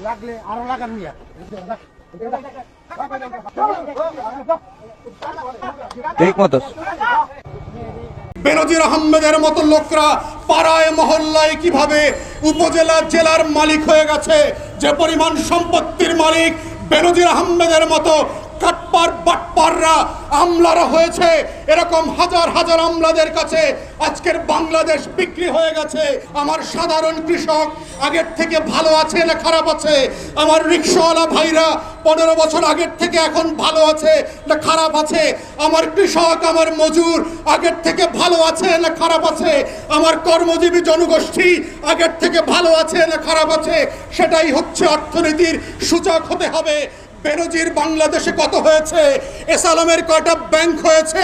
লাগলে আরো লাগান মিয়া। ঠিক মতো বেনজির আহমেদের মতো লোকরা পাড়ায় মহল্লায় কিভাবে উপজেলা জেলার মালিক হয়ে গেছে, যে পরিমাণ সম্পত্তির মালিক বেনজির আহমেদের মতো কাটপার বাটপাররা আমলারা হয়েছে, এরকম হাজার হাজার আমলাদের কাছে আজকের বাংলাদেশ বিক্রি হয়ে গেছে। আমার সাধারণ কৃষক আগের থেকে ভালো আছে না খারাপ আছে? আমার রিক্সাওয়ালা ভাইরা 15 বছর আগের থেকে এখন ভালো আছে না খারাপ আছে? আমার কৃষক, আমার মজুর আগের থেকে ভালো আছে না খারাপ আছে? আমার কর্মজীবী জনগোষ্ঠী আগের থেকে ভালো আছে না খারাপ আছে? সেটাই হচ্ছে অর্থনীতির সূচক হতে হবে। বেনজির বাংলাদেশে কত হয়েছে? এসালামের কয়টা ব্যাংক হয়েছে?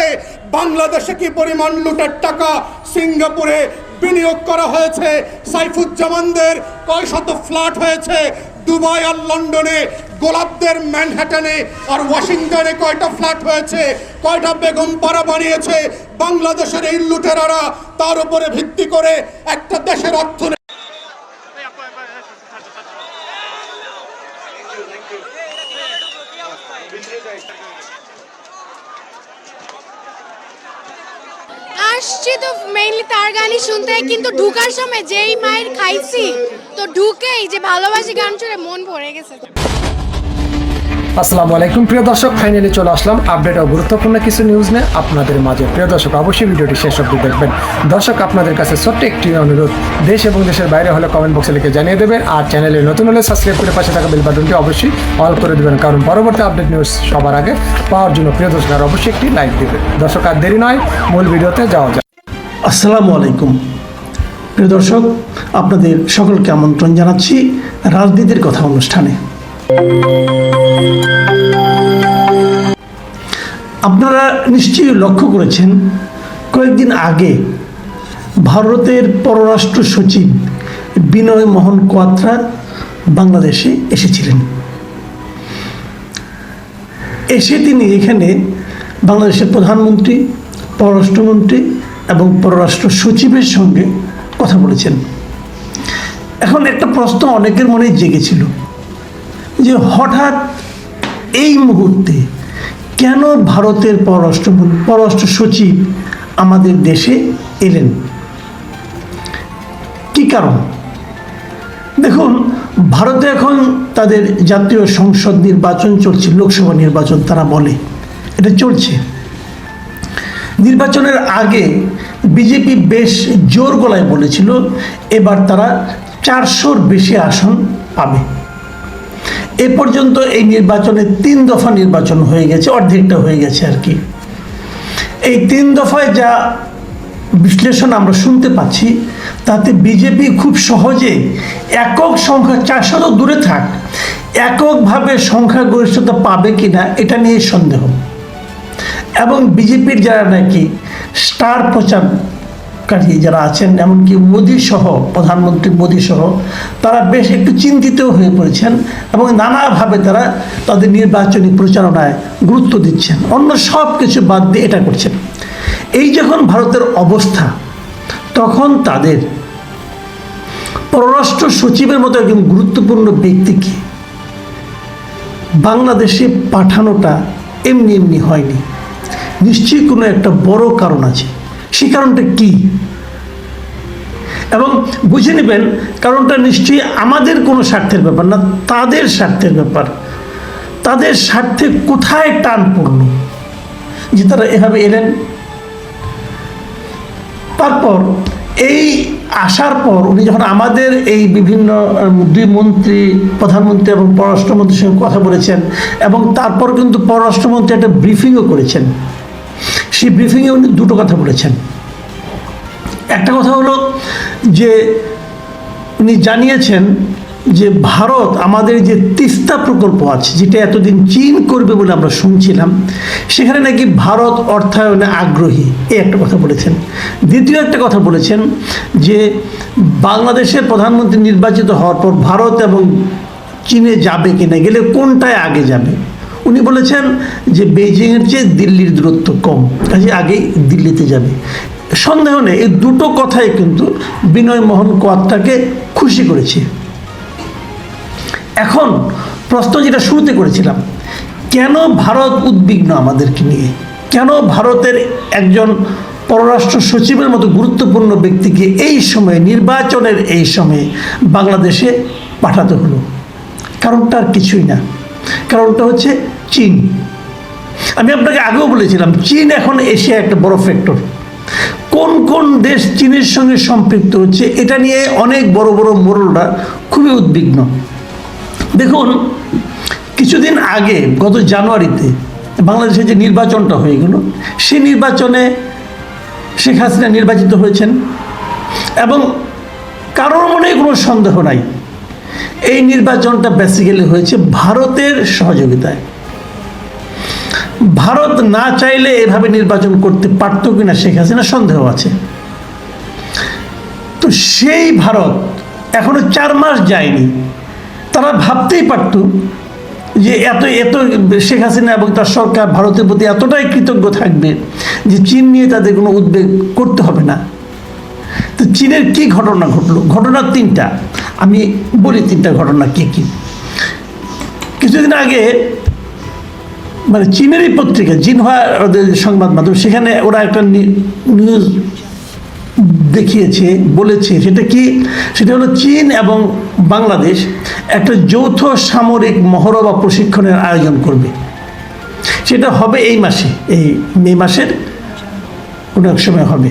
বাংলাদেশে কি পরিমাণ লুটের টাকা সিঙ্গাপুরে বিনিয়োগ করা হয়েছে? সাইফুজ্জামানদের কয় শত ফ্ল্যাট হয়েছে দুবাই আর লন্ডনে? গোলাপদের ম্যানহাটনে আর ওয়াশিংটনে কয়টা ফ্ল্যাট হয়েছে? কয়টা বেগম পাড়া বানিয়েছে বাংলাদেশের এই লুটেরারা? তার উপরে ভিত্তি করে একটা দেশের অর্থনীতি আসছি তো মেইনলি তার গানই শুনতে, কিন্তু ঢুকার সময় যেই মায়ের খাইছি তো ঢুকেই যে ভালোবাসি গান শুনে মন ভরে গেছে। আসসালামু আলাইকুম প্রিয় দর্শক, ফাইনালি চলে আসলাম আপডেট ও গুরুত্বপূর্ণ কিছু নিউজ নিয়ে আপনাদের মাঝে। প্রিয় দর্শক, অবশ্যই ভিডিওটি শেষ অবধি দেখবেন। দর্শক, আপনাদের কাছে ছোট্ট একটি অনুরোধ, দেশ এবং দেশের বাইরে হলে কমেন্ট বক্সে লিখে জানিয়ে দেবেন, আর চ্যানেলে নতুন হলে সাবস্ক্রাইব করে পাশে থাকা বেল বাটনটি অবশ্যই অল করে দেবেন, কারণ পরবর্তী আপডেট নিউজ সবার আগে পাওয়ার জন্য প্রিয় দর্শক আর অবশ্যই একটি লাইক দেবেন। দর্শক, আর দেরি নয়, মূল ভিডিওতে যাওয়া যায়। আসসালামু আলাইকুম প্রিয় দর্শক, আপনাদের সকলকে আমন্ত্রণ জানাচ্ছি রাজনীতির কথা অনুষ্ঠানে। আপনারা নিশ্চয়ই লক্ষ্য করেছেন, কয়েকদিন আগে ভারতের পররাষ্ট্র সচিব বিনয় মোহন কোয়াত্রা বাংলাদেশে এসেছিলেন। এসে তিনি এখানে বাংলাদেশের প্রধানমন্ত্রী, পররাষ্ট্রমন্ত্রী এবং পররাষ্ট্র সচিবের সঙ্গে কথা বলেছেন। এখন একটা প্রশ্ন অনেকের মনে জেগেছিল যে হঠাৎ এই মুহূর্তে কেন ভারতের পররাষ্ট্র সচিব আমাদের দেশে এলেন? কি কারণ? দেখুন, ভারতে এখন তাদের জাতীয় সংসদ নির্বাচন চলছে, লোকসভা নির্বাচন তারা বলে, এটা চলছে। নির্বাচনের আগে বিজেপি বেশ জোর গলায় বলেছিল এবার তারা 400-র বেশি আসন পাবে। এ পর্যন্ত এই নির্বাচনে 3 দফা নির্বাচন হয়ে গেছে, অর্ধেকটা হয়ে গেছে আর কি। এই 3 দফায় যা বিশ্লেষণ আমরা শুনতে পাচ্ছি, তাতে বিজেপি খুব সহজে একক সংখ্যা, 400 তো দূরে থাক, এককভাবে সংখ্যাগরিষ্ঠতা পাবে কিনা এটা নিয়ে সন্দেহ। এবং বিজেপির যারা নাকি স্টার প্রচারকারী যারা আছেন, এমনকি মোদী সহ, প্রধানমন্ত্রী মোদী সহ, তারা বেশ একটু চিন্তিত হয়ে পড়েছেন এবং নানাভাবে তারা তাদের নির্বাচনী প্রচারণায় গুরুত্ব দিচ্ছেন, অন্য সব কিছু বাদ দিয়ে এটা করছেন। এই যখন ভারতের অবস্থা, তখন তাদের পররাষ্ট্র সচিবের মতো একজন গুরুত্বপূর্ণ ব্যক্তিকে বাংলাদেশে পাঠানোটা এমনি এমনি হয়নি। নিশ্চয়ই কোনো একটা বড় কারণ আছে। সেই কারণটা কি? এবং বুঝে নেবেন, কারণটা নিশ্চয়ই আমাদের কোনো স্বার্থের ব্যাপার না, তাদের স্বার্থের ব্যাপার। তাদের স্বার্থে কোথায় টান পড়ল যে তারা এভাবে এলেন? তারপর এই আসার পর উনি যখন আমাদের এই বিভিন্ন 2 মন্ত্রী, প্রধানমন্ত্রী এবং পররাষ্ট্রমন্ত্রীর সঙ্গে কথা বলেছেন, এবং তারপর কিন্তু পররাষ্ট্রমন্ত্রী একটা ব্রিফিংও করেছেন। সেই ব্রিফিংয়ে উনি 2টো কথা বলেছেন। একটা কথা হলো যে উনি জানিয়েছেন যে ভারত আমাদের যে তিস্তা প্রকল্প আছে, যেটা এতদিন চীন করবে বলে আমরা শুনছিলাম, সেখানে নাকি ভারত অর্থায়নে আগ্রহী, এই একটা কথা বলেছেন। দ্বিতীয় একটা কথা বলেছেন যে বাংলাদেশের প্রধানমন্ত্রী নির্বাচিত হওয়ার পর ভারত এবং চীনে যাবে কিনা, গেলে কোনটায় আগে যাবে। উনি বলেছেন যে বেইজিংয়ের চেয়ে দিল্লির দূরত্ব কম, কাজে আগেই দিল্লিতে যাবে। সন্দেহ নেই, এই 2টো কথাই কিন্তু বিনয় মোহন কোয়াত্রাকে খুশি করেছে। এখন প্রশ্ন যেটা শুরুতে করেছিলাম, কেন ভারত উদ্বিগ্ন আমাদেরকে নিয়ে, কেন ভারতের একজন পররাষ্ট্র সচিবের মতো গুরুত্বপূর্ণ ব্যক্তিকে এই সময়ে, নির্বাচনের এই সময়ে বাংলাদেশে পাঠাতে হলো? কারণটা আর কিছুই না, কারণটা হচ্ছে চীন। আমি আপনাকে আগেও বলেছিলাম, চীন এখন এশিয়া একটা বড় ফ্যাক্টর। কোন কোন দেশ চীনের সঙ্গে সম্পৃক্ত হচ্ছে এটা নিয়ে অনেক বড় বড় মোড়লরা খুবই উদ্বিগ্ন। দেখুন, কিছুদিন আগে গত জানুয়ারিতে বাংলাদেশে যে নির্বাচনটা হয়ে গেল, সেই নির্বাচনে শেখ হাসিনা নির্বাচিত হয়েছেন এবং কারোর মনে কোনো সন্দেহ নাই এই নির্বাচনটা বেসিক্যালি হয়েছে ভারতের সহযোগিতায়। ভারত না চাইলে এভাবে নির্বাচন করতে পারত কিনা শেখ হাসিনা সন্দেহ আছে। তো সেই ভারত এখনো 4 মাস যায়নি, তারা ভাবতেই পারত যে এত শেখ হাসিনা এবং তার সরকার ভারতের প্রতি এতটাই কৃতজ্ঞ থাকবে যে চীন নিয়ে তাদের কোনো উদ্বেগ করতে হবে না। তো চীনের কি ঘটনা ঘটলো? ঘটনা 3টা, আমি বলি 3টা ঘটনা কি কি। কিছুদিন আগে মানে চীনেরই পত্রিকা জিনহুয়া সংবাদ মাধ্যম, সেখানে ওরা একটা নিউজ দেখিয়েছে, বলেছে সেটা কি, সেটা হলো চীন এবং বাংলাদেশ একটা যৌথ সামরিক মহড়া বা প্রশিক্ষণের আয়োজন করবে। সেটা হবে এই মাসে, এই মে মাসের কোনো এক সময় হবে।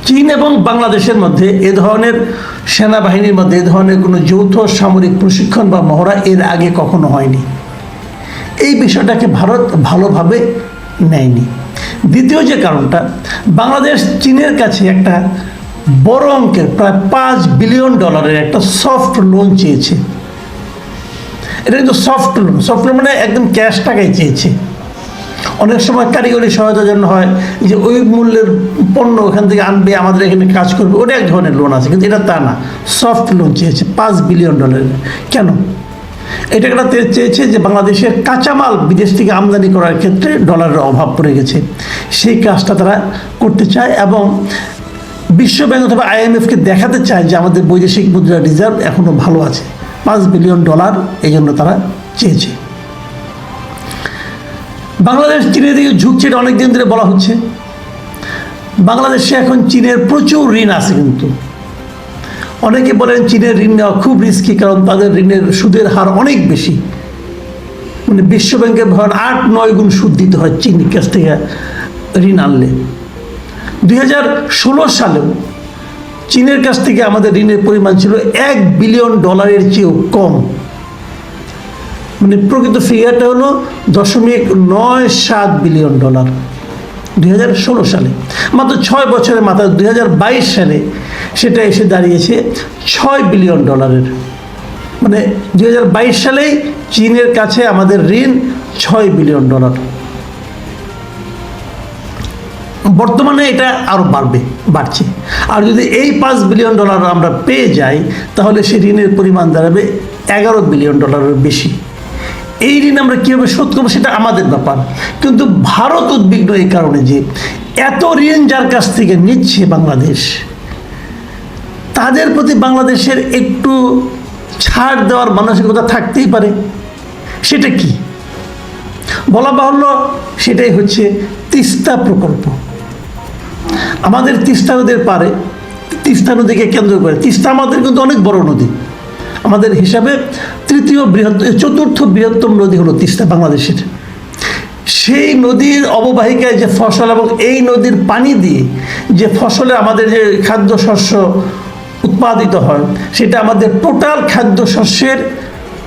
চীন এবং বাংলাদেশের মধ্যে এ ধরনের সেনাবাহিনীর মধ্যে এ ধরনের কোনো যৌথ সামরিক প্রশিক্ষণ বা মহড়া এর আগে কখনো হয়নি। এই বিষয়টাকে ভারত ভালোভাবে নেয়নি। দ্বিতীয় যে কারণটা, বাংলাদেশ চীনের কাছে একটা বড় অঙ্কের প্রায় $5 বিলিয়ন একটা সফট লোন চেয়েছে। এটা কিন্তু সফট লোন মানে একদম ক্যাশ টাকায় চেয়েছে। অনেক সময় কারিগরি সহায়তার জন্য হয় যে ওই মূল্যের পণ্য ওখান থেকে আনবে, আমাদের এখানে কাজ করবে, ওটা এক ধরনের লোন আছে, কিন্তু এটা তা না, সফট লোন চেয়েছে $5 বিলিয়ন। কেন? এটা একটা চেয়েছে যে বাংলাদেশের কাঁচামাল বিদেশ থেকে আমদানি করার ক্ষেত্রে ডলারের অভাব পড়ে গেছে, সেই কাজটা তারা করতে চায় এবং বিশ্বব্যাংক অথবা IMFকে দেখাতে চায় যে আমাদের বৈদেশিক মুদ্রা রিজার্ভ এখনও ভালো আছে। $5 বিলিয়ন এই জন্য তারা চেয়েছে। বাংলাদেশ চীনের দিকে ঝুঁকছে, এটা অনেক দিন ধরে বলা হচ্ছে। বাংলাদেশে এখন চীনের প্রচুর ঋণ আছে, কিন্তু অনেকে বলেন চীনের ঋণ নেওয়া খুব রিস্কি, কারণ তাদের ঋণের সুদের হার অনেক বেশি। মানে বিশ্বব্যাংকের ধরেন 8-9 গুণ সুদ দিতে হয় চীনের কাছ থেকে ঋণ আনলে। 2016 সালেও চীনের কাছ থেকে আমাদের ঋণের পরিমাণ ছিল $1 বিলিয়ন চেয়েও কম। মানে প্রকৃত ফিগারটা হলো $0.97 বিলিয়ন 2016 সালে। মাত্র 6 বছরের মাথায় 2022 সালে সেটা এসে দাঁড়িয়েছে $6 বিলিয়ন। মানে 2022 সালেই চীনের কাছে আমাদের ঋণ $6 বিলিয়ন। বর্তমানে এটা আরও বাড়ছে। আর যদি এই $5 বিলিয়ন আমরা পেয়ে যাই, তাহলে সে ঋণের পরিমাণ দাঁড়াবে $11 বিলিয়ন বেশি। এই ঋণ আমরা কীভাবে শোধ করবো সেটা আমাদের ব্যাপার, কিন্তু ভারত উদ্বিগ্ন এই কারণে যে এত ঋণ যার কাছ থেকে নিচ্ছে বাংলাদেশ, তাদের প্রতি বাংলাদেশের একটু ছাড় দেওয়ার মানসিকতা থাকতেই পারে। সেটা কি বলা বাহুল্য, সেটাই হচ্ছে তিস্তা প্রকল্প। আমাদের তিস্তা নদীর পারে, তিস্তা নদীকে কেন্দ্র করে, তিস্তা আমাদের কিন্তু অনেক বড় নদী, আমাদের হিসাবে 4র্থ বৃহত্তম নদী হলো তিস্তা বাংলাদেশের। সেই নদীর অববাহিকায় যে ফসল এবং এই নদীর পানি দিয়ে যে ফসলে আমাদের যে খাদ্যশস্য উৎপাদিত হয়, সেটা আমাদের টোটাল খাদ্যশস্যের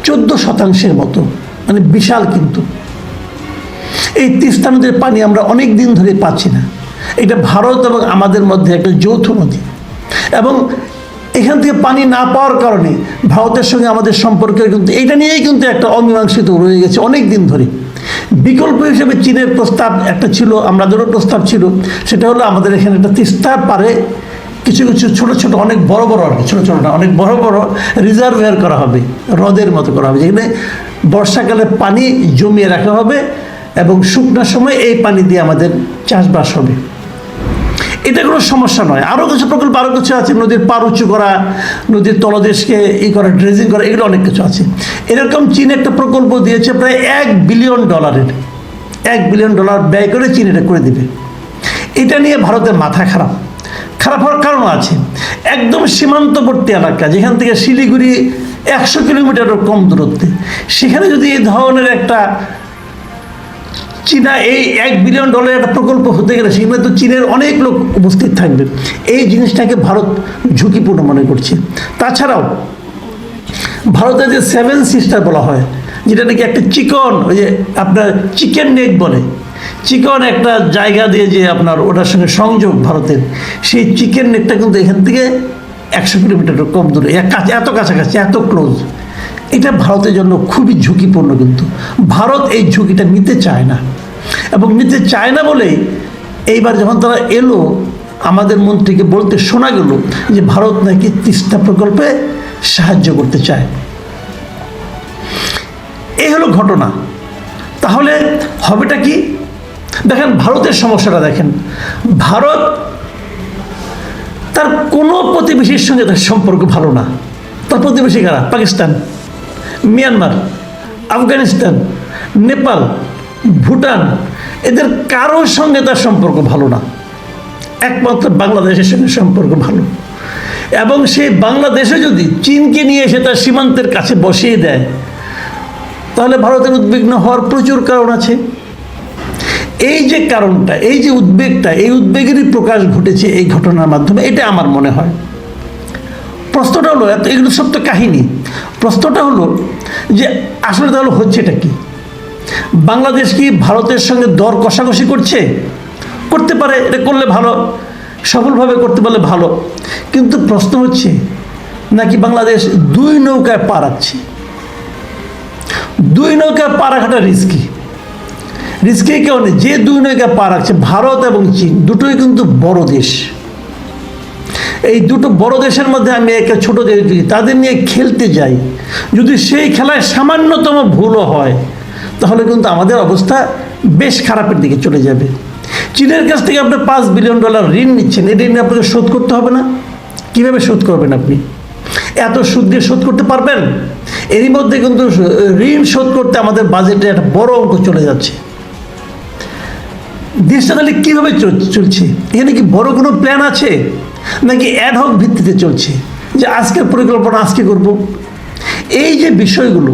14% মতো, মানে বিশাল। কিন্তু এই তিস্তা নদীর পানি আমরা অনেক দিন ধরে পাচ্ছি না। এটা ভারত এবং আমাদের মধ্যে একটা যৌথ নদী, এবং এখান থেকে পানি না পাওয়ার কারণে ভারতের সঙ্গে আমাদের সম্পর্কের কিন্তু এটা নিয়েই কিন্তু একটা অমীমাংসিত রয়ে গেছে অনেক দিন ধরে। বিকল্প হিসেবে চীনের প্রস্তাব একটা ছিল, আমাদেরও প্রস্তাব ছিল, সেটা হলো আমাদের এখানে একটা তিস্তার পারে কিছু কিছু ছোটো ছোটো অনেক বড় বড় আর কি, ছোটো ছোটো না, অনেক বড় বড় রিজার্ভয়ার করা হবে, হ্রদের মতো করা হবে, যেখানে বর্ষাকালে পানি জমিয়ে রাখা হবে এবং শুকনোর সময় এই পানি দিয়ে আমাদের চাষবাস হবে। এটা কোনো সমস্যা নয়। আরও কিছু প্রকল্প আরও কিছু আছে, নদীর পার উঁচু করা, নদীর তলদেশকে করা, ড্রেজিং করা, এগুলো অনেক কিছু আছে। এরকম চীন একটা প্রকল্প দিয়েছে প্রায় $1 বিলিয়ন, $1 বিলিয়ন ব্যয় করে চীন এটা করে দেবে। এটা নিয়ে ভারতের মাথা খারাপ হওয়ার কারণ আছে। একদম সীমান্তবর্তী এলাকা, যেখান থেকে শিলিগুড়ি 100 কিলোমিটারের কম দূরত্বে, সেখানে যদি এই ধরনের একটা চীনা এই $1 বিলিয়ন একটা প্রকল্প হতে গেলে সেখানে তো চীনের অনেক লোক উপস্থিত থাকবে। এই জিনিসটাকে ভারত ঝুঁকিপূর্ণ মনে করছে। তাছাড়াও ভারতের যে 7 সিস্টার বলা হয়, যেটা নাকি একটা চিকন, ওই যে আপনার চিকেন নেক বলে, চিকন একটা জায়গা দিয়ে যে আপনার ওটার সঙ্গে সংযোগ ভারতের, সেই চিকেন নেকটা কিন্তু এখান থেকে 100 কিলোমিটারের কম দূরে, এত কাছাকাছি, এত ক্লোজ। এটা ভারতের জন্য খুবই ঝুঁকিপূর্ণ, কিন্তু ভারত এই ঝুঁকিটা নিতে চায় না। এবং নিতে চায় না বলেই এইবার যখন তারা এলো, আমাদের মন্ত্রীকে বলতে শোনা গেল যে ভারত নাকি তিস্তা প্রকল্পে সাহায্য করতে চায়। এই হলো ঘটনা। তাহলে হবেটা কি? দেখেন ভারতের সমস্যাটা দেখেন। ভারত তার কোনো প্রতিবেশীর সঙ্গে তার সম্পর্ক ভালো না। তার প্রতিবেশী কারা? পাকিস্তান, মিয়ানমার, আফগানিস্তান, নেপাল, ভুটান, এদের কারোর সঙ্গে তার সম্পর্ক ভালো না। একমাত্র বাংলাদেশের সঙ্গে সম্পর্ক ভালো। এবং সেই বাংলাদেশে যদি চীনকে নিয়ে এসে তার সীমান্তের কাছে বসিয়ে দেয়, তাহলে ভারতের উদ্বিগ্ন হওয়ার প্রচুর কারণ আছে। এই যে কারণটা, এই যে উদ্বেগটা, এই উদ্বেগেরই প্রকাশ ঘটেছে এই ঘটনার মাধ্যমে, এটা আমার মনে হয়। প্রশ্নটা হলো, এগুলো সব তো কাহিনী। প্রশ্নটা হলো যে আসলে তাহলে হচ্ছেটা কি? বাংলাদেশ কি ভারতের সঙ্গে দর কষাকষি করছে? করতে পারে, এটা করলে ভালো, সফলভাবে করতে পারলে ভালো। কিন্তু প্রশ্ন হচ্ছে, নাকি বাংলাদেশ 2 নৌকায় পা রাখছে? 2 নৌকায় পা রাখাটা রিস্কি কেউ নেই। যে 2 নৌকায় পা রাখছে, ভারত এবং চীন, দুটোই কিন্তু বড় দেশ। এই দুটো বড় দেশের মধ্যে আমি একটা ছোট দেশ তাদের নিয়ে খেলতে যাই, যদি সেই খেলায় সামান্যতম ভুলও হয়, তাহলে কিন্তু আমাদের অবস্থা বেশ খারাপের দিকে চলে যাবে। চীনের কাছ থেকে আপনি $5 বিলিয়ন ঋণ নিচ্ছেন, এটা নিয়ে আপনাকে শোধ করতে হবে না? কীভাবে শোধ করবেন আপনি? এত সুদ দিয়ে শোধ করতে পারবেন? এরই মধ্যে কিন্তু ঋণ শোধ করতে আমাদের বাজেটে একটা বড় অঙ্ক চলে যাচ্ছে। দেশটা তাহলে কীভাবে চলছে? এখানে কি বড় কোনো প্ল্যান আছে, নাকি অ্যাডহক ভিত্তিতে চলছে যে আজকের পরিকল্পনা আজকে করব? এই যে বিষয়গুলো,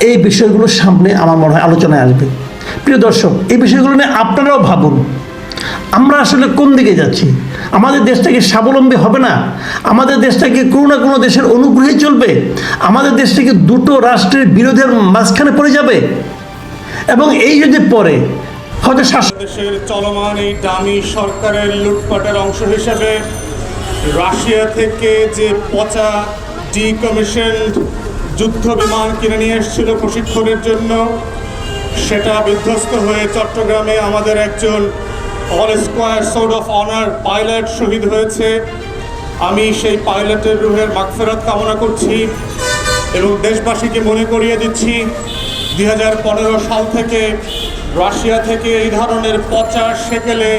এই বিষয়গুলোর সামনে আমার মনে হয় আলোচনায় আসবে। প্রিয় দর্শক, এই বিষয়গুলো নিয়ে আপনারাও ভাবুন, আমরা আসলে কোন দিকে যাচ্ছি? আমাদের দেশটা কি স্বাবলম্বী হবে না? আমাদের দেশটা কি কোনো না কোনো দেশের অনুগ্রহে চলবে? আমাদের দেশটা কি 2টো রাষ্ট্রের বিরোধের মাঝখানে পড়ে যাবে? এবং এই যদি পড়ে, হয়তো দেশের চলমান এই দামি সরকারের লুটপাটের অংশ হিসেবে রাশিয়া থেকে যে পচা ডিকমিশনড যুদ্ধ বিমান কিনে নিয়ে এসেছিল প্রশিক্ষণের জন্য, সেটা বিধ্বস্ত হয়ে চট্টগ্রামে আমাদের একজন all square sword of honour pilot শহীদ হয়েছে। আমি সেই পাইলটের রুহের মাগফিরাত কামনা করছি এবং দেশবাসীকে মনে করিয়ে দিচ্ছি 2015 সাল থেকে রাশিয়া থেকে এই ধরনের পচা সেকেলে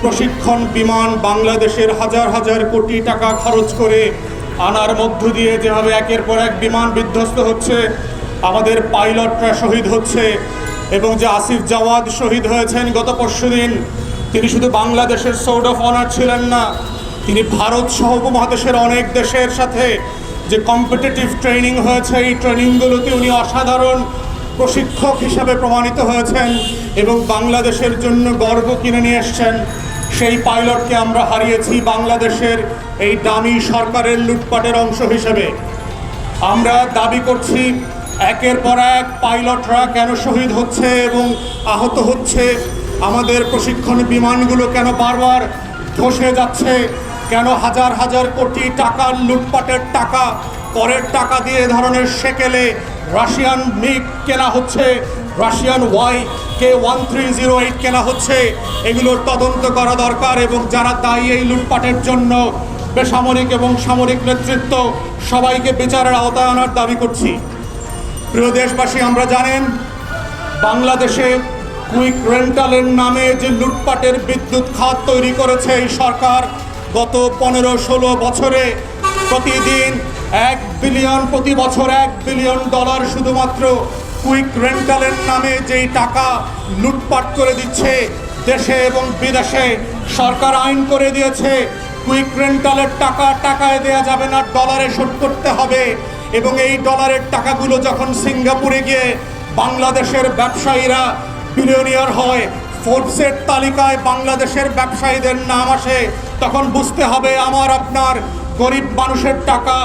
প্রশিক্ষণ বিমান বাংলাদেশের হাজার হাজার কোটি টাকা খরচ করে আনার মধ্য দিয়ে যেভাবে একের পর এক বিমান বিধ্বস্ত হচ্ছে, আমাদের পাইলটরা শহীদ হচ্ছে, এবং যে আসিফ জাওয়াদ শহীদ হয়েছেন গত পরশুদিন, তিনি শুধু বাংলাদেশের সোর্ড অফ অনার ছিলেন না, তিনি ভারত সহ উপমহাদেশের অনেক দেশের সাথে যে কম্পিটিটিভ ট্রেনিং হয়েছে, এই ট্রেনিংগুলোতে উনি অসাধারণ প্রশিক্ষক হিসাবে প্রমাণিত হয়েছেন এবং বাংলাদেশের জন্য গর্ব কিনে নিয়ে এসছেন। সেই পাইলটকে আমরা হারিয়েছি বাংলাদেশের এই দামি সরকারের লুটপাটের অংশ হিসেবে। আমরা দাবি করছি, একের পর এক পাইলটরা কেন শহীদ হচ্ছে এবং আহত হচ্ছে, আমাদের প্রশিক্ষণ বিমানগুলো কেন বারবার ধসে যাচ্ছে, কেন হাজার হাজার কোটি টাকার লুটপাটের টাকা, করের টাকা দিয়ে এ ধরনের সেকেলে রাশিয়ান মিগ কেনা হচ্ছে, রাশিয়ান YK-1308 কেনা হচ্ছে, এগুলোর তদন্ত করা দরকার এবং যারা দায়ী এই লুটপাটের জন্য, বেসামরিক এবং সামরিক নেতৃত্ব, সবাইকে বিচারের আওতায় আনার দাবি করছি। প্রিয় দেশবাসী, আমরা জানেন বাংলাদেশে কুইক রেন্টালের নামে যে লুটপাটের বিদ্যুৎ খাত তৈরি করেছে এই সরকার গত 15-16 বছরে প্রতিদিন প্রতি বছর $1 বিলিয়ন শুধুমাত্র কুইক রেন্টালের নামে যেই টাকা লুটপাট করে দিচ্ছে দেশে এবং বিদেশে। সরকার আইন করে দিয়েছে কুইক রেন্টালের টাকা টাকায় দেয়া যাবে না, ডলারে শোধ করতে হবে। এবং এই ডলারের টাকাগুলো যখন সিঙ্গাপুরে গিয়ে বাংলাদেশের ব্যবসায়ীরা বিলিয়নিয়ার হয়, ফোর্বসের তালিকায় বাংলাদেশের ব্যবসায়ীদের নাম আসে, তখন বুঝতে হবে আমার আপনার গরিব মানুষের টাকা,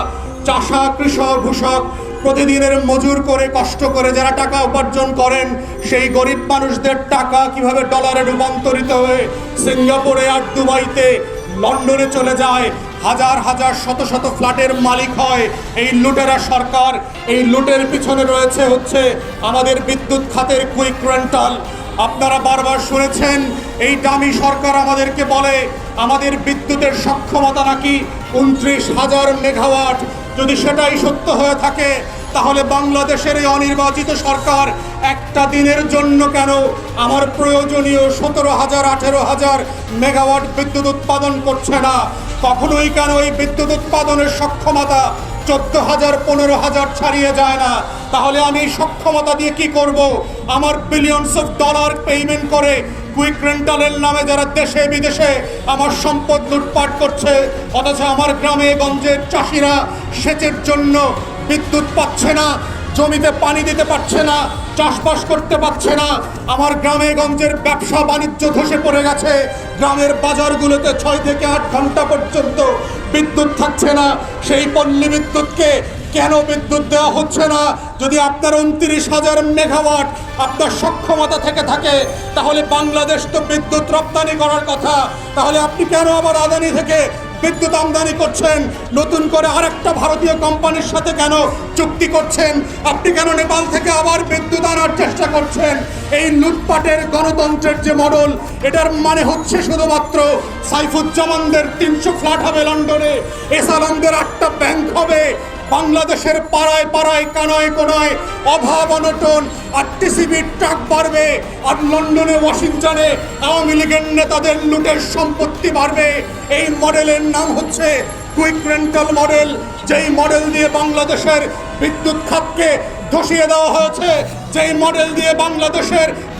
চাষা কৃষক ভূষক প্রতিদিনের মজুর করে কষ্ট করে যারা টাকা উপার্জন করেন সেই গরিব মানুষদের টাকা কিভাবে ডলারে রূপান্তরিত হয়ে সিঙ্গাপুরে আর দুবাইতে লন্ডনে চলে যায়, হাজার হাজার শত শত ফ্ল্যাটের মালিক হয় এই লুটেরা সরকার। এই লুটের পিছনে রয়েছে হচ্ছে আমাদের বিদ্যুৎ খাতের কুইক রেন্টাল। আপনারা বারবার শুনেছেন এই দামি সরকার আমাদেরকে বলে আমাদের বিদ্যুতের সক্ষমতা নাকি 29,000 মেগাওয়াট। যদি সেটাই সত্য হয়ে থাকে তাহলে বাংলাদেশের এই অনির্বাচিত সরকার একটা দিনের জন্য কেন আমার প্রয়োজনীয় 17,000-18,000 মেগাওয়াট বিদ্যুৎ উৎপাদন করছে না? কখনোই কেন এই বিদ্যুৎ উৎপাদনের সক্ষমতা 14,000-15,000 ছাড়িয়ে যায় না? তাহলে আমি এই সক্ষমতা দিয়ে কি করব? আমার বিলিয়নস অফ ডলার পেমেন্ট করে কুইক রেন্টালের নামে যারা দেশে বিদেশে আমার সম্পদ লুটপাট করছে, অথচ আমার গ্রামে গঞ্জের চাষিরা সেচের জন্য বিদ্যুৎ পাচ্ছে না, জমিতে পানি দিতে পারছে না, চাষবাস করতে পারছে না। আমার গ্রামে গঞ্জের ব্যবসা বাণিজ্য ধসে পড়ে গেছে, গ্রামের বাজারগুলোতে 6 থেকে 8 ঘন্টা পর্যন্ত বিদ্যুৎ থাকছে না। সেই পল্লী বিদ্যুৎকে কেন বিদ্যুৎ দেওয়া হচ্ছে না? যদি আপনার 29,000 মেগাওয়াট আপনার সক্ষমতা থেকে থাকে তাহলে বাংলাদেশ তো বিদ্যুৎ রপ্তানি করার কথা, তাহলে আপনি কেন আবার আদানি থেকে বিদ্যুৎ আমদানি করছেন? নতুন করে আরেকটা ভারতীয় কোম্পানির সাথে কেন চুক্তি করছেন? আপনি কেন নেপাল থেকে আবার বিদ্যুৎ আনার চেষ্টা করছেন? এই লুটপাটের গণতন্ত্রের যে মডেল, এটার মানে হচ্ছে শুধুমাত্র সাইফুজ্জামানদের 300 ফ্ল্যাট হবে লন্ডনে, এসালামদের 8টা ব্যাংক হবে, বাংলাদেশের পাড়ায় পাড়ায় কানায় কোনায় অভাব অনটন, আর টিসিবির ট্রাক বাড়বে, আর লন্ডনে ওয়াশিংটনে আওয়ামী লীগের নেতাদের লুটের সম্পত্তি বাড়বে। এই মডেলের নাম হচ্ছে কুইক রেন্টাল মডেল, যেই মডেল দিয়ে বাংলাদেশের বিদ্যুৎ খাতকে ধসিয়ে দেওয়া হয়েছে, যেই মডেল দিয়ে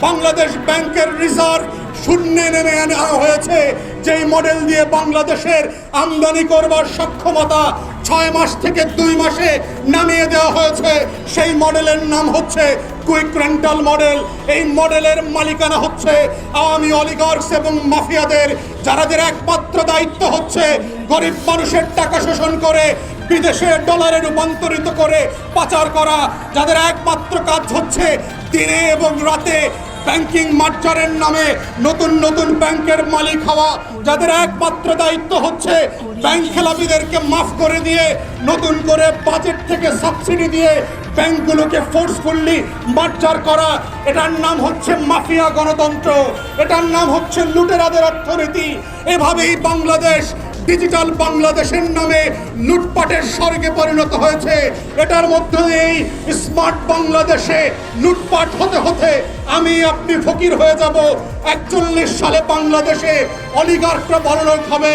বাংলাদেশ ব্যাংকের রিজার্ভ শূন্যে নেমে আনা হয়েছে, যেই মডেল দিয়ে বাংলাদেশের আমদানি করবার সক্ষমতা 6 মাস থেকে 2 মাসে নামিয়ে দেওয়া হয়েছে। সেই মডেলের নাম হচ্ছে কুইক রেন্টাল মডেল। এই মডেলের মালিকানা হচ্ছে আওয়ামী অলিগার্কস এবং মাফিয়াদের, যাদের একমাত্র দায়িত্ব হচ্ছে গরিব মানুষের টাকা শোষণ করে বিদেশে ডলারে রূপান্তরিত করে পাচার করা, যাদের একমাত্র কাজ হচ্ছে দিনে এবং রাতে ব্যাংকিং মার্জারের নামে নতুন নতুন ব্যাংকের মালিক হওয়া, যাদের একমাত্র দায়িত্ব হচ্ছে ব্যাংক খেলাপিদেরকে মাফ করে দিয়ে নতুন করে বাজেট থেকে সাবসিডি দিয়ে ব্যাংকগুলোকে ফোর্সফুলি মার্জার করা। এটার নাম হচ্ছে মাফিয়া গণতন্ত্র, এটার নাম হচ্ছে লুটেরাদের অর্থনীতি। এভাবেই বাংলাদেশ ডিজিটাল বাংলাদেশের নামে লুটপাটের স্বর্গে পরিণত হয়েছে। এটার মধ্য দিয়েই স্মার্ট বাংলাদেশে লুটপাট হতে হতে আমি আপনি ফকির হয়ে যাব। 41 সালে বাংলাদেশে অলিগার্করা বড়লোক হবে,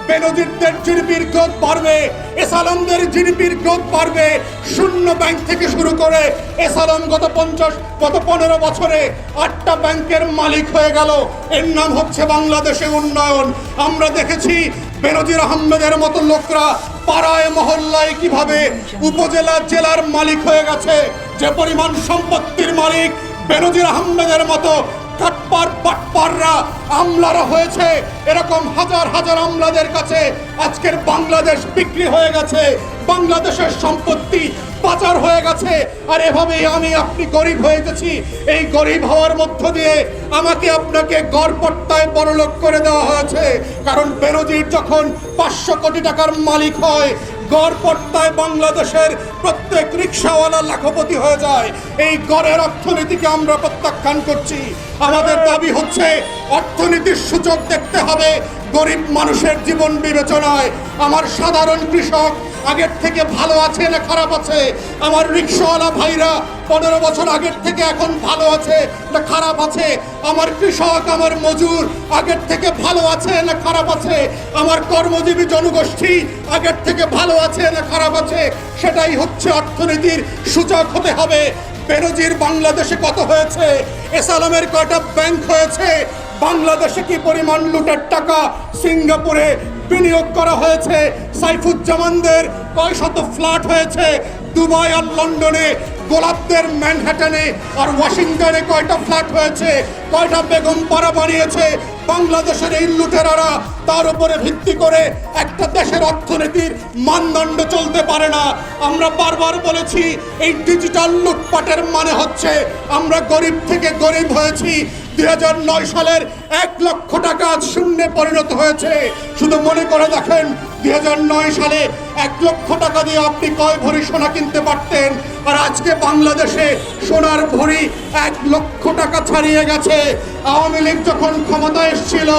বেনজিরদের জিডিপির গ্রোথ বাড়বে, এসালামদের জিডিপির গ্রোথ বাড়বে। শূন্য ব্যাংক থেকে শুরু করে এসালাম গত 15 বছরে 8টা ব্যাংকের মালিক হয়ে গেল। এর নাম হচ্ছে বাংলাদেশে উন্নয়ন। আমরা দেখেছি বেনজির আহমেদের মতো লোকরা পাড়ায় মহল্লায় কিভাবে উপজেলা জেলার মালিক হয়ে গেছে। যে পরিমাণ সম্পত্তির মালিক বেনজির আহমেদের মতো কাটপার বাটপাররা আমলারা হয়েছে, এরকম হাজার হাজার আমলাদের কাছে আজকের বাংলাদেশ বিক্রি হয়ে গেছে, বাংলাদেশের সম্পত্তি পাচার হয়ে গেছে। আর এভাবেই আমি আপনি গরিব হয়ে গেছি। এই গরিব হওয়ার মধ্য দিয়ে আমাকে আপনাকে গড়পট্টায় বড়লোক করে দেওয়া হয়েছে। কারণ বেনজির যখন 500 কোটি টাকার মালিক হয়, গড়পট্টায় বাংলাদেশের প্রত্যেক রিক্সাওয়ালা লাখপতি হয়ে যায়। এই গড়ের অর্থনীতিকে আমরা প্রত্যাখ্যান করছি। আমাদের দাবি হচ্ছে অর্থনীতির সূচক দেখতে হবে গরিব মানুষের জীবন বিবেচনায়। আমার সাধারণ কৃষক আগের থেকে ভালো আছে না খারাপ আছে? আমার রিক্সাওয়ালা ভাইরা 15 বছর আগের থেকে এখন ভালো আছে না খারাপ আছে? আমার কৃষক, আমার মজুর আগের থেকে ভালো আছে না খারাপ আছে? আমার কর্মজীবী জনগোষ্ঠী আগের থেকে ভালো আছে না খারাপ আছে? সেটাই হচ্ছে অর্থনীতির সূচক হতে হবে। বেনজির বাংলাদেশে কত হয়েছে? এসালামের কয়টা ব্যাংক হয়েছে? বাংলাদেশে কি পরিমাণ লুটের টাকা সিঙ্গাপুরে বিনিয়োগ করা হয়েছে? সাইফুজ্জামানদের কয় শত ফ্ল্যাট হয়েছে দুবাই আর লন্ডনে? গোলাপদের ম্যানহাটনে আর ওয়াশিংটনে কয়টা ফ্ল্যাট হয়েছে? কয়টা বেগম পাড়া বানিয়েছে বাংলাদেশের এই লুটেরারা? তার উপরে ভিত্তি করে একটা দেশের অর্থনীতির মানদণ্ড চলতে পারে না। আমরা বারবার বলেছি এই ডিজিটাল লুটপাটের মানে হচ্ছে আমরা গরিব থেকে গরিব হয়েছি। 2009 সালের 1 লক্ষ টাকা আজ শূন্যে পরিণত হয়েছে। শুধু মনে করে দেখেন 2009 সালে 1 লক্ষ টাকা দিয়ে আপনি কয় ভরি সোনা কিনতে পারতেন? আর আজকে বাংলাদেশে সোনার ভরি 1 লক্ষ টাকা ছাড়িয়ে গেছে। আওয়ামী লীগ যখন ক্ষমতায় এসেছিল,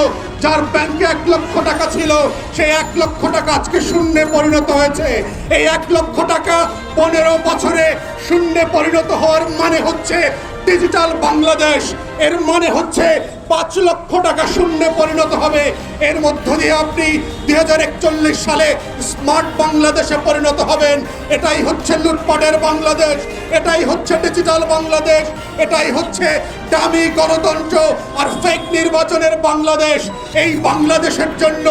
যার ব্যাংকে 1 লক্ষ টাকা ছিল, সেই 1 লক্ষ টাকা আজকে শূন্যে পরিণত হয়েছে। এই 1 লক্ষ টাকা 15 বছরে শূন্যে পরিণত হওয়ার মানে হচ্ছে ডিজিটাল বাংলাদেশ। এর মানে হচ্ছে 5 লক্ষ টাকা শূন্যে পরিণত হবে। এর মধ্য দিয়ে আপনি 2041 সালে স্মার্ট বাংলাদেশে পরিণত হবেন। এটাই হচ্ছে লুটপাটের বাংলাদেশ, এটাই হচ্ছে ডিজিটাল বাংলাদেশ, এটাই হচ্ছে দামি গণতন্ত্র আর ফেক নির্বাচনের বাংলাদেশ। এই বাংলাদেশের জন্য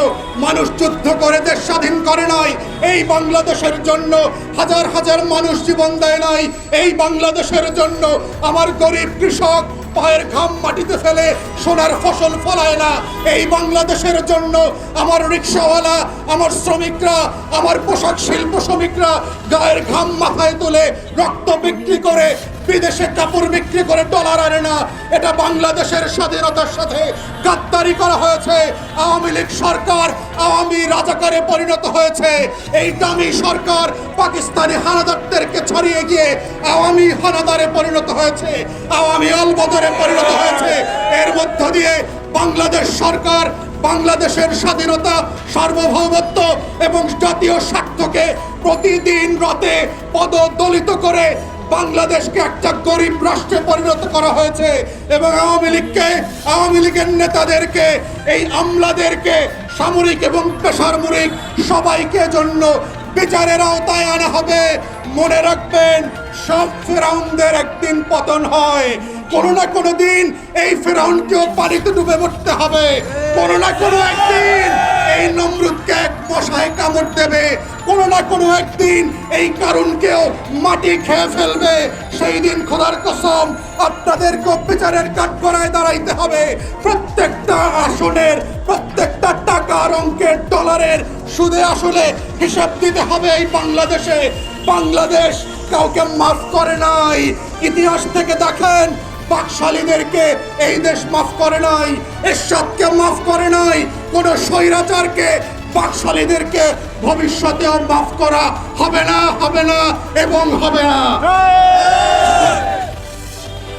মানুষ যুদ্ধ করে দেশ স্বাধীন করে নাই। এই বাংলাদেশের জন্য হাজার হাজার মানুষ জীবন দেয় নাই। এই বাংলাদেশের জন্য আমার গরিব কৃষক পায়ের ঘাম মাটিতে ফেলে সোনার ফসল ফলায় না। এই বাংলাদেশের জন্য আমার রিক্সাওয়ালা, আমার শ্রমিকরা, আমার পোশাক শিল্প শ্রমিকরা গায়ের ঘাম মাথায় তুলে রক্ত বিক্রি করে, বিদেশে কাপড় বিক্রি করে ডলার আনে না। এটা বাংলাদেশের স্বাধীনতার সাথে গাদ্দারি করা হয়েছে। আওয়ামী লীগ সরকার আওয়ামী রাজাকারে পরিণত হয়েছে। এই দামি সরকার পাকিস্তানি হানাদারদেরকে ছাড়িয়ে গিয়ে আওয়ামী হানাদারে পরিণত হয়েছে, আওয়ামী অলবদরে পরিণত হয়েছে। এর মধ্য দিয়ে বাংলাদেশ সরকার বাংলাদেশের স্বাধীনতা, সার্বভৌমত্ব এবং জাতীয় স্বার্থকে প্রতিদিন রাতে পদদলিত করে বাংলাদেশকে একটা গরিব রাষ্ট্রে পরিণত করা হয়েছে। এবং আওয়ামী লীগের নেতাদেরকে, এই আমলাদেরকে, সামরিক এবং বেসামরিক সবাইকে জন্য বিচারের আওতায় আনা হবে। মনে রাখবেন, সব ফেরাউনদের একদিন পতন হয়। কোনো না কোনো দিন এই ফেরাউনকেও পানিতে ডুবে মরতে হবে। কোনো না কোনো একদিন এই নমরুদকে এক মশায় কামড় দেবে। কোনো না কোনো একদিন এই কারুনকেও মাটি খেয়ে ফেলবে। সেই দিন খোদার কসম আপনাদেরকে বিচারের কাঠগড়ায় দাঁড়াইতে হবে। প্রত্যেকটা আসনের, প্রত্যেকটা টাকার, অঙ্কের, ডলারের সুদে আসলে হিসাব দিতে হবে এই বাংলাদেশে। বাংলাদেশ কাউকে মাফ করে নাই। ইতিহাস থেকে দেখেন, বাকশালীদেরকে এই দেশ মাফ করে নাই, এরশাদকে মাফ করে নাই, কোন স্বৈরাচারকে, বাকশালীদেরকে ভবিষ্যতেও মাফ করা হবে না, হবে না এবং হবে না।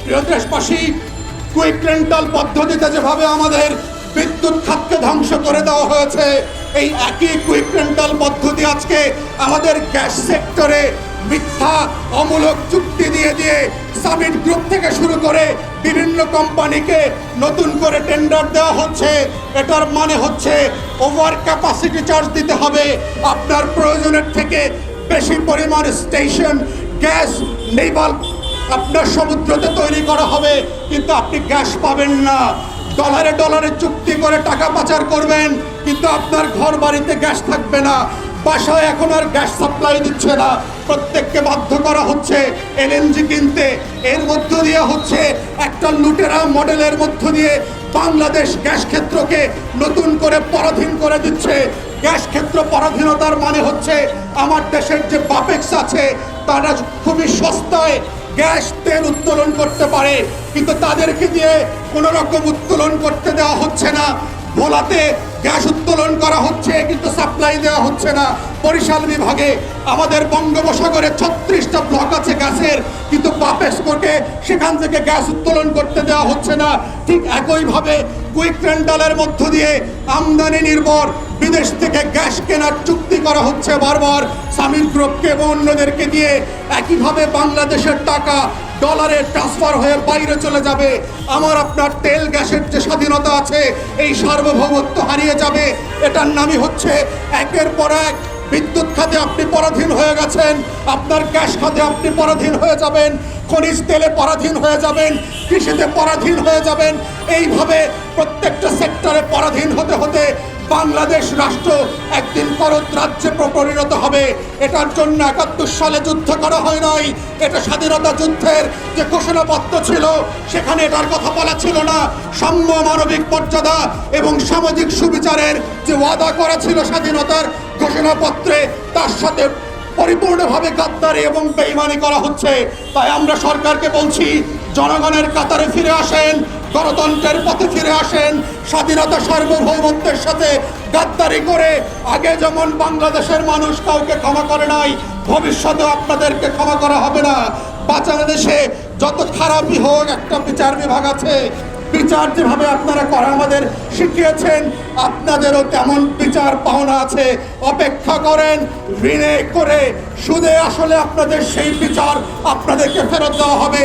প্রিয় দেশবাসী, কুইক রেন্টাল পদ্ধতিতে যেভাবে আমাদের বিদ্যুৎ খাতকে ধ্বংস করে দেওয়া হয়েছে, এই একই কুইক রেন্টাল পদ্ধতি আজকে আমাদের গ্যাস সেক্টরে মিথ্যা অমূলক চুক্তি দিয়ে দিয়ে সামিট গ্রুপ থেকে শুরু করে বিভিন্ন কোম্পানিকে নতুন করে টেন্ডার দেওয়া হচ্ছে। এটার মানে হচ্ছে ওভার ক্যাপাসিটি চার্জ দিতে হবে। আপনার প্রয়োজনের থেকে বেশি পরিমাণ স্টেশন গ্যাস নেভাল আপনার সমুদ্রতে তৈরি করা হবে, কিন্তু আপনি গ্যাস পাবেন না। ডলারে ডলারে চুক্তি করে টাকা পাচার করবেন, কিন্তু আপনার ঘর বাড়িতে গ্যাস থাকবে না। বাসায় এখন আর গ্যাস সাপ্লাই দিচ্ছে না, প্রত্যেককে বাধ্য করা হচ্ছে এলএনজি কিনতে। এর মধ্য দিয়ে হচ্ছে একটা লুটেরা মডেলের মধ্য দিয়ে বাংলাদেশ গ্যাস ক্ষেত্রকে নতুন করে পরাধীন করে দিচ্ছে। গ্যাস ক্ষেত্র পরাধীনতার মানে হচ্ছে আমার দেশের যে বাপেক্স আছে তারা খুবই সস্তায় গ্যাস তেল উত্তোলন করতে পারে, কিন্তু তাদেরকে দিয়ে কোনো রকম উত্তোলন করতে দেওয়া হচ্ছে না। ভোলাতে গ্যাস উত্তোলন করা হচ্ছে কিন্তু সাপ্লাই দেওয়া হচ্ছে না। বরিশাল বিভাগে আমাদের বঙ্গোপসাগরে 36টা ব্লক আছে গ্যাসের, কিন্তু পাপেসকোটে সেখান থেকে গ্যাস উত্তোলন করতে দেওয়া হচ্ছে না। ঠিক একইভাবে কুইক রেন্টালের মধ্য দিয়ে আমদানি নির্ভর বিদেশ থেকে গ্যাস কেনার চুক্তি করা হচ্ছে বারবার সামিট গ্রুপকে এবং অন্যদেরকে দিয়ে। একইভাবে বাংলাদেশের টাকা ডলারে ট্রান্সফার হয়ে বাইরে চলে যাবে। আমার আপনার তেল গ্যাসের যে স্বাধীনতা আছে এই সার্বভৌমত্ব হারিয়ে যাবে। এটার নামই হচ্ছে একের পর এক বিদ্যুৎ খাতে আপনি পরাধীন হয়ে গেছেন, আপনার গ্যাস খাতে আপনি পরাধীন হয়ে যাবেন, খনিজ তেলে পরাধীন হয়ে যাবেন, কৃষিতে পরাধীন হয়ে যাবেন। এইভাবে প্রত্যেকটা সেক্টরে পরাধীন হতে হতে বাংলাদেশ রাষ্ট্র একদিন করদ রাজ্যে পরিণত হবে। এটার জন্য ৭১ সালে যুদ্ধ করা হয় নাই। এটা স্বাধীনতা যুদ্ধের যে ঘোষণাপত্র ছিল সেখানে এটার কথা বলা ছিল না। সাম্য, মানবিক মর্যাদা এবং সামাজিক সুবিচারের যে ওয়াদা করা ছিল স্বাধীনতার ঘোষণাপত্রে, তার সাথে পরিপূর্ণভাবে গাদ্দারি এবং বেঈমানি করা হচ্ছে। তাই আমরা সরকারকে বলছি, জনগণের কাতারে ফিরে আসেন, গণতন্ত্রের পথে ফিরে আসেন। স্বাধীনতা সার্বভৌমত্বের সাথে গাদ্দারি করে আগে যেমন বাংলাদেশের মানুষ কাউকে ক্ষমা করে নাই, ভবিষ্যতেও আপনাদেরকে ক্ষমা করা হবে না। বাংলাদেশে যত খারাপই হোক একটা বিচার বিভাগ আছে। বিচার যেভাবে আপনারা করা আমাদের শিখিয়েছেন, আপনাদেরও তেমন বিচার পাওনা আছে। অপেক্ষা করেন, ঋণে করে সুদে আসলে আপনাদের সেই বিচার আপনাদেরকে ফেরত দেওয়া হবে।